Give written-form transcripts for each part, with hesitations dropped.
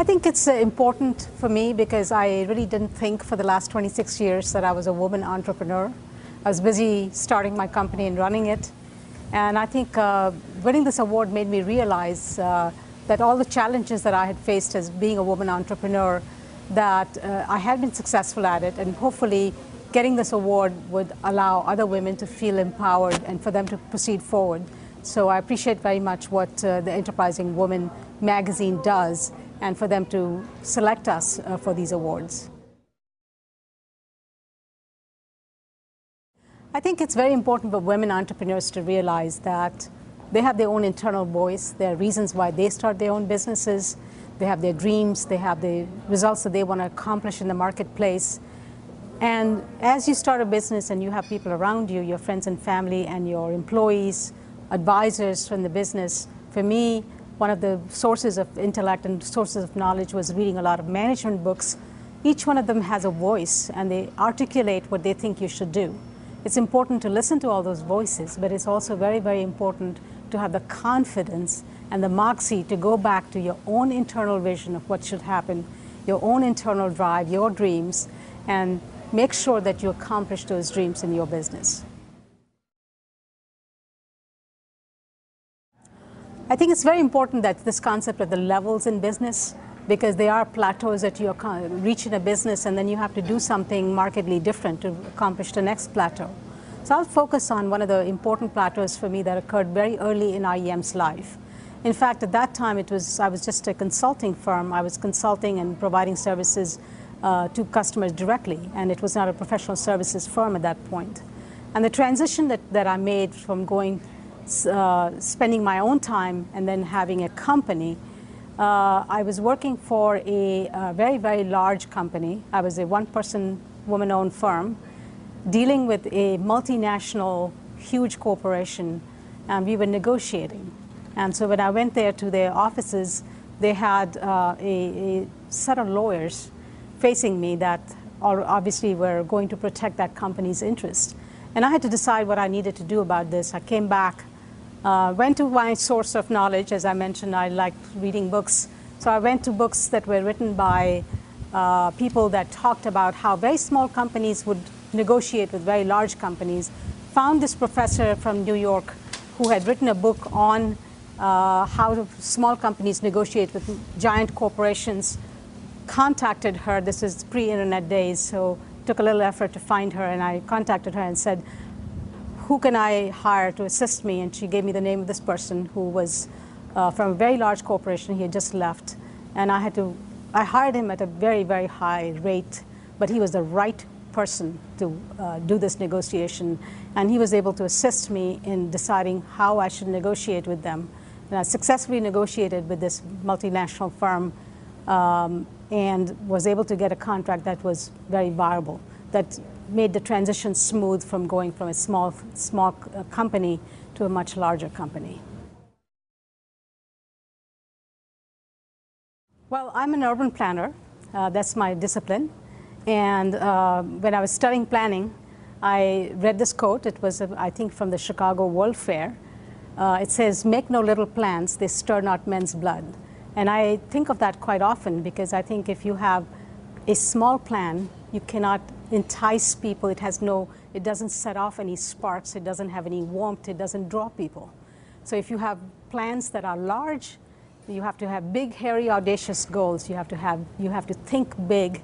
I think it's important for me because I really didn't think for the last 26 years that I was a woman entrepreneur. I was busy starting my company and running it. And I think winning this award made me realize that all the challenges that I had faced as being a woman entrepreneur, that I had been successful at it, and hopefully getting this award would allow other women to feel empowered and for them to proceed forward. So I appreciate very much what the Enterprising Woman magazine does, and for them to select us for these awards. I think it's very important for women entrepreneurs to realize that they have their own internal voice. There are reasons why they start their own businesses. They have their dreams. They have the results that they want to accomplish in the marketplace. And as you start a business and you have people around you, your friends and family and your employees, advisors from the business, for me, one of the sources of intellect and sources of knowledge was reading a lot of management books. Each one of them has a voice, and they articulate what they think you should do. It's important to listen to all those voices, but it's also very, very important to have the confidence and the moxie to go back to your own internal vision of what should happen, your own internal drive, your dreams, and make sure that you accomplish those dreams in your business. I think it's very important that this concept of the levels in business, because there are plateaus that you reach in a business and then you have to do something markedly different to accomplish the next plateau. So I'll focus on one of the important plateaus for me that occurred very early in IEM's life. In fact, at that time, I was just a consulting firm. I was consulting and providing services to customers directly, and it was not a professional services firm at that point. And the transition that I made from spending my own time and then having a company, I was working for a very, very large company. I was a one-person, woman-owned firm dealing with a multinational, huge corporation, and we were negotiating. And so when I went there to their offices, they had a set of lawyers facing me that obviously were going to protect that company's interest. And I had to decide what I needed to do about this. I came back, went to my source of knowledge. As I mentioned, I liked reading books. So I went to books that were written by people that talked about how very small companies would negotiate with very large companies. Found this professor from New York who had written a book on how small companies negotiate with giant corporations. Contacted her. This is pre-internet days, so it took a little effort to find her, and I contacted her and said, who can I hire to assist me? And she gave me the name of this person who was from a very large corporation. He had just left, and I hired him at a very, very high rate, but he was the right person to do this negotiation, and he was able to assist me in deciding how I should negotiate with them. And I successfully negotiated with this multinational firm and was able to get a contract that was very viable, that made the transition smooth from going from a small company to a much larger company. Well, I'm an urban planner. That's my discipline. And when I was studying planning, I read this quote. It was, I think, from the Chicago World Fair. It says, "Make no little plans, they stir not men's blood." And I think of that quite often because I think if you have a small plan, you cannot entice people. It doesn't set off any sparks. It doesn't have any warmth. It doesn't draw people. So if you have plans that are large, you have to have big, hairy, audacious goals. You have to think big,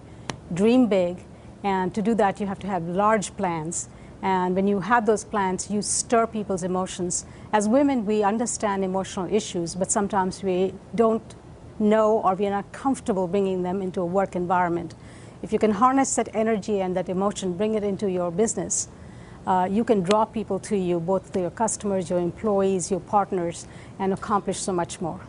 dream big, and to do that, you have to have large plans. And when you have those plans, you stir people's emotions. As women, we understand emotional issues, but sometimes we don't know, or we are not comfortable bringing them into a work environment. If you can harness that energy and that emotion, bring it into your business, you can draw people to you, both to your customers, your employees, your partners, and accomplish so much more.